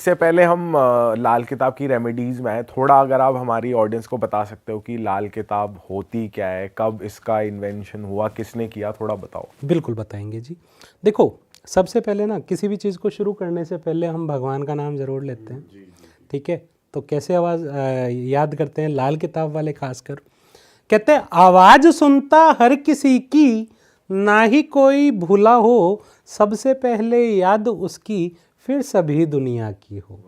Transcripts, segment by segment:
इससे पहले हम लाल किताब की रेमेडीज़ में आए, थोड़ा अगर आप हमारी ऑडियंस को बता सकते हो कि लाल किताब होती क्या है, कब इसका इन्वेंशन हुआ, किसने किया, थोड़ा बताओ। बिल्कुल बताएंगे जी। देखो, सबसे पहले ना किसी भी चीज़ को शुरू करने से पहले हम भगवान का नाम ज़रूर लेते हैं। ठीक है, तो कैसे आवाज़ याद करते हैं लाल किताब वाले खासकर, कहते हैं आवाज़ सुनता हर किसी की, ना ही कोई भूला हो, सबसे पहले याद उसकी, फिर सभी दुनिया की हो।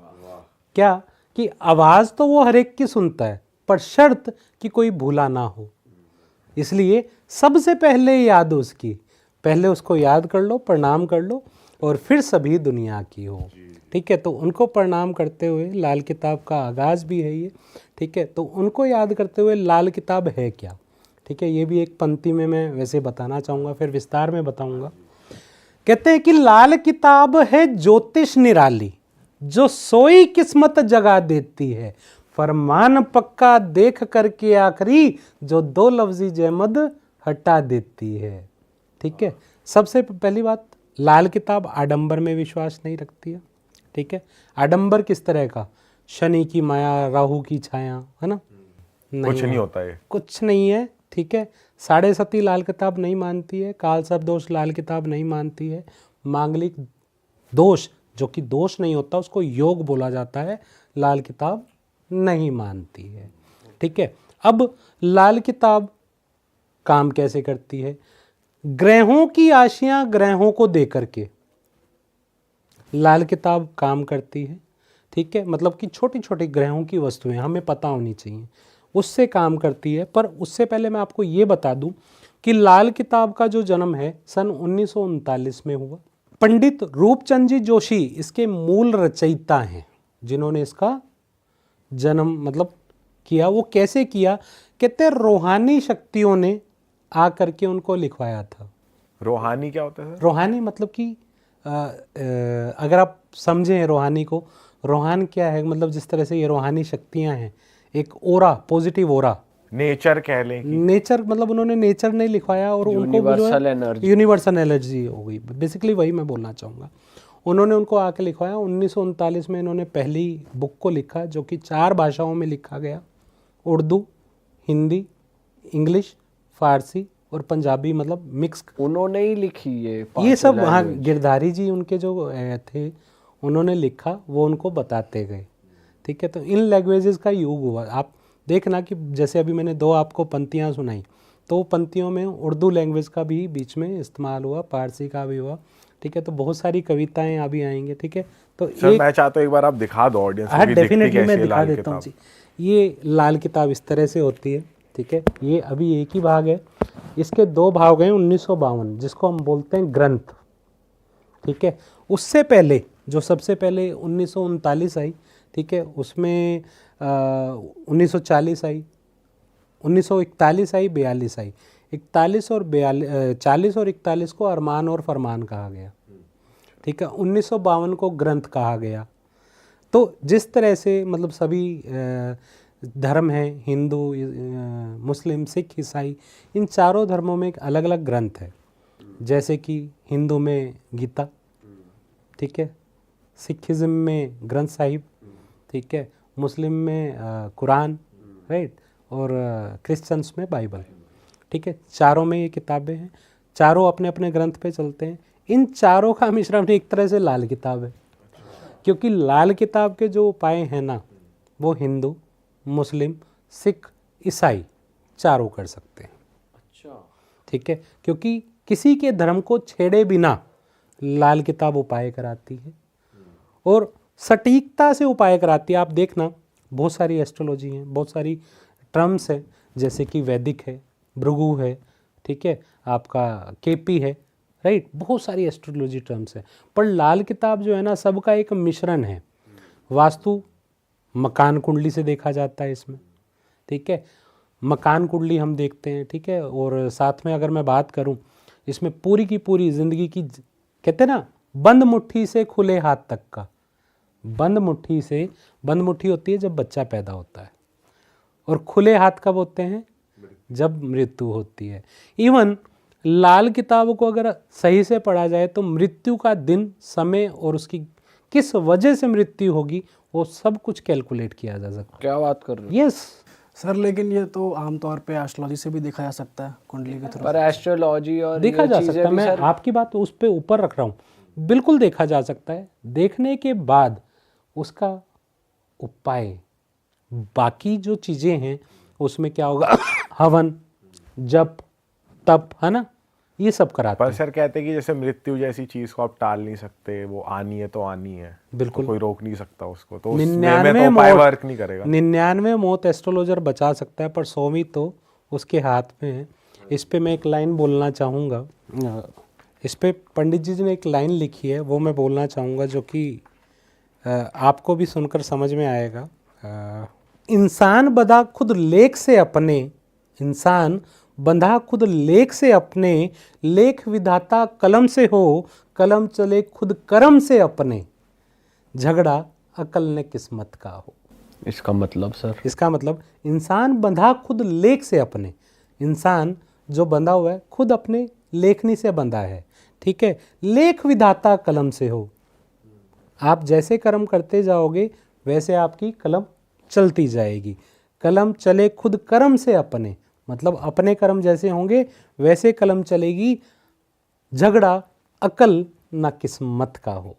क्या कि आवाज़ तो वो हर एक की सुनता है, पर शर्त कि कोई भूला ना हो। इसलिए सबसे पहले याद उसकी, पहले उसको याद कर लो, प्रणाम कर लो, और फिर सभी दुनिया की हो। ठीक है, तो उनको प्रणाम करते हुए लाल किताब का आगाज़ भी है ये। ठीक है, तो उनको याद करते हुए लाल किताब है क्या। ठीक है, ये भी एक पंक्ति में मैं वैसे बताना चाहूँगा, फिर विस्तार में बताऊँगा। कहते हैं कि लाल किताब है ज्योतिष निराली, जो सोई किस्मत जगा देती है, फरमान पक्का देख करके आखिरी, जो दो लफ्जी जहमद हटा देती है। ठीक है, सबसे पहली बात, लाल किताब आडंबर में विश्वास नहीं रखती है। ठीक है, आडंबर किस तरह का, शनि की माया, राहु की छाया, है ना, कुछ नहीं होता है, कुछ नहीं है। ठीक है, साढ़े सती लाल किताब नहीं मानती है, काल सर्प दोष लाल किताब नहीं मानती है, मांगलिक दोष जो कि दोष नहीं होता उसको योग बोला जाता है, लाल किताब नहीं मानती है। ठीक है, अब लाल किताब काम कैसे करती है, ग्रहों की आशियां ग्रहों को देकर के लाल किताब काम करती है। ठीक है, मतलब कि छोटी छोटी ग्रहों की वस्तुएं हमें पता होनी चाहिए, उससे काम करती है। पर उससे पहले मैं आपको ये बता दूं कि लाल किताब का जो जन्म है सन 1939 में हुआ। पंडित रूपचंद जी जोशी इसके मूल रचयिता हैं, जिन्होंने इसका जन्म मतलब किया। वो कैसे किया, कहते रूहानी शक्तियों ने आकर के उनको लिखवाया था। रूहानी क्या होता है सर? रूहानी मतलब कि अगर आप समझें रूहानी को, रूहान क्या है, मतलब जिस तरह से ये रूहानी शक्तियां हैं, एक ओरा, पॉजिटिव ओरा, नेचर कह लें कि नेचर, मतलब उन्होंने नेचर नहीं लिखवाया, और उनको यूनिवर्सल एनर्जी, यूनिवर्सल एनर्जी हो गई, बेसिकली वही मैं बोलना चाहूँगा। उन्होंने उनको आके लिखवाया 1939 में। इन्होंने पहली बुक को लिखा जो कि 4 भाषाओं में लिखा गया, उर्दू, हिंदी, इंग्लिश, फारसी और पंजाबी, मतलब मिक्स। उन्होंने ही लिखी ये सब वहाँ गिरधारी जी उनके जो थे उन्होंने लिखा, वो उनको बताते गए। ठीक है, तो इन लैंग्वेजेस का युग हुआ। आप देखना कि जैसे अभी मैंने 2 आपको पंक्तियाँ सुनाई, तो पंक्तियों में उर्दू लैंग्वेज का भी बीच में इस्तेमाल हुआ, फारसी का भी हुआ। ठीक है, तो बहुत सारी कविताएं अभी आएंगे। ठीक है, तो सर मैं चाहता हूँ एक बार आप दिखा दो ऑडियंस को हाँ, कि दिखती डेफिनेटली मैं कैसी है दिखा लाल देता हूँ किताब। जी। ये लाल किताब इस तरह से होती है। ठीक है, ये अभी एक ही भाग है, इसके 2 भाग हैं 1952, जिसको हम बोलते हैं ग्रंथ। ठीक है, उससे पहले जो सबसे पहले 1939 आई, ठीक है, उसमें 1940 आई, 1941 आई, 42 आई। 41 और 42, 40 और 41 को अरमान और फरमान कहा गया। ठीक है, 1952 को ग्रंथ कहा गया। तो जिस तरह से मतलब सभी धर्म हैं, हिंदू, मुस्लिम, सिख, ईसाई, इन चारों धर्मों में एक अलग अलग ग्रंथ है। जैसे कि हिंदू में गीता, ठीक है, सिखिज़म में ग्रंथ साहिब, ठीक है, मुस्लिम में कुरान, राइट, और क्रिश्चियंस में बाइबल। ठीक है, चारों में ये किताबें हैं, चारों अपने अपने ग्रंथ पे चलते हैं। इन चारों का मिश्रण एक तरह से लाल किताब है, क्योंकि लाल किताब के जो उपाय हैं ना, वो हिंदू, मुस्लिम, सिख, ईसाई चारों कर सकते हैं। अच्छा, ठीक है, क्योंकि किसी के धर्म को छेड़े बिना लाल किताब उपाय कराती है, और सटीकता से उपाय कराती है। आप देखना, बहुत सारी एस्ट्रोलॉजी हैं, बहुत सारी टर्म्स हैं, जैसे कि वैदिक है, भृगु है, ठीक है, आपका केपी है, राइट, बहुत सारी एस्ट्रोलॉजी टर्म्स हैं। पर लाल किताब जो है ना, सबका एक मिश्रण है। वास्तु मकान कुंडली से देखा जाता है इसमें। ठीक है, मकान कुंडली हम देखते हैं। ठीक है, और साथ में अगर मैं बात करूं, इसमें पूरी की पूरी ज़िंदगी की, कहते हैं ना, बंद मुट्ठी से खुले हाथ तक का। बंद मुट्ठी से, बंद मुट्ठी होती है जब बच्चा पैदा होता है, और खुले हाथ कब होते हैं, जब मृत्यु होती है। इवन लाल किताब को अगर सही से पढ़ा जाए तो मृत्यु का दिन, समय और उसकी किस वजह से मृत्यु होगी, वो सब कुछ कैलकुलेट किया जा सकता क्या बात कर रहे हो? है। यस, सर लेकिन ये तो आमतौर पे एस्ट्रोलॉजी से भी देखा जा सकता है, कुंडली के थ्रू। पर एस्ट्रोलॉजी और देखा ये जा चीजें सकता है। भी मैं सर आपकी बात उस पे ऊपर रख रहा हूँ, बिल्कुल देखा जा सकता है। देखने के बाद उसका उपाय, बाकी जो चीज़ें हैं उसमें क्या होगा, हवन, जप, तप, है ना, ये सब कराते पर हैं। सर कहते हैं कि जैसे मृत्यु जैसी चीज को आप टाल नहीं सकते, वो आनी है तो आनी है, बिल्कुल। तो कोई रोक नहीं सकता उसको, तो उसमें 99 तो उपाय मौत, वर्क नहीं करेगा। 99 मौत एस्ट्रोलॉजर बचा सकता है, पर 100वीं तो उसके हाथ में है। इस पे मैं एक लाइन बोलना चाहूँगा, इस पे पंडित जी ने एक लाइन लिखी है, वो मैं बोलना चाहूँगा, जो कि आपको भी सुनकर समझ में आएगा। इंसान बंधा खुद लेख से अपने, इंसान बंधा खुद लेख से अपने, लेख विधाता कलम से हो, कलम चले खुद कर्म से अपने, झगड़ा अकल ने किस्मत का हो। इसका मतलब सर इसका मतलब इंसान बंधा खुद लेख से अपने, इंसान जो बंधा हुआ है खुद अपने लेखनी से बंधा है, ठीक है। लेख विधाता कलम से हो, आप जैसे कर्म करते जाओगे वैसे आपकी कलम चलती जाएगी। कलम चले खुद कर्म से अपने, मतलब अपने कर्म जैसे होंगे वैसे कलम चलेगी। झगड़ा अकल ना किस्मत का हो,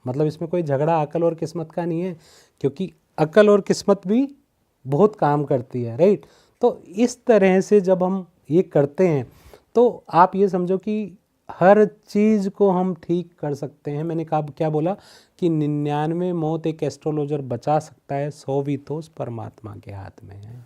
मतलब इसमें कोई झगड़ा अकल और किस्मत का नहीं है, क्योंकि अकल और किस्मत भी बहुत काम करती है, राइट। तो इस तरह से जब हम ये करते हैं तो आप ये समझो कि हर चीज़ को हम ठीक कर सकते हैं। मैंने कहा क्या बोला कि 99 मौत एक एस्ट्रोलॉजर बचा सकता है, 100वीं तो उस परमात्मा के हाथ में है।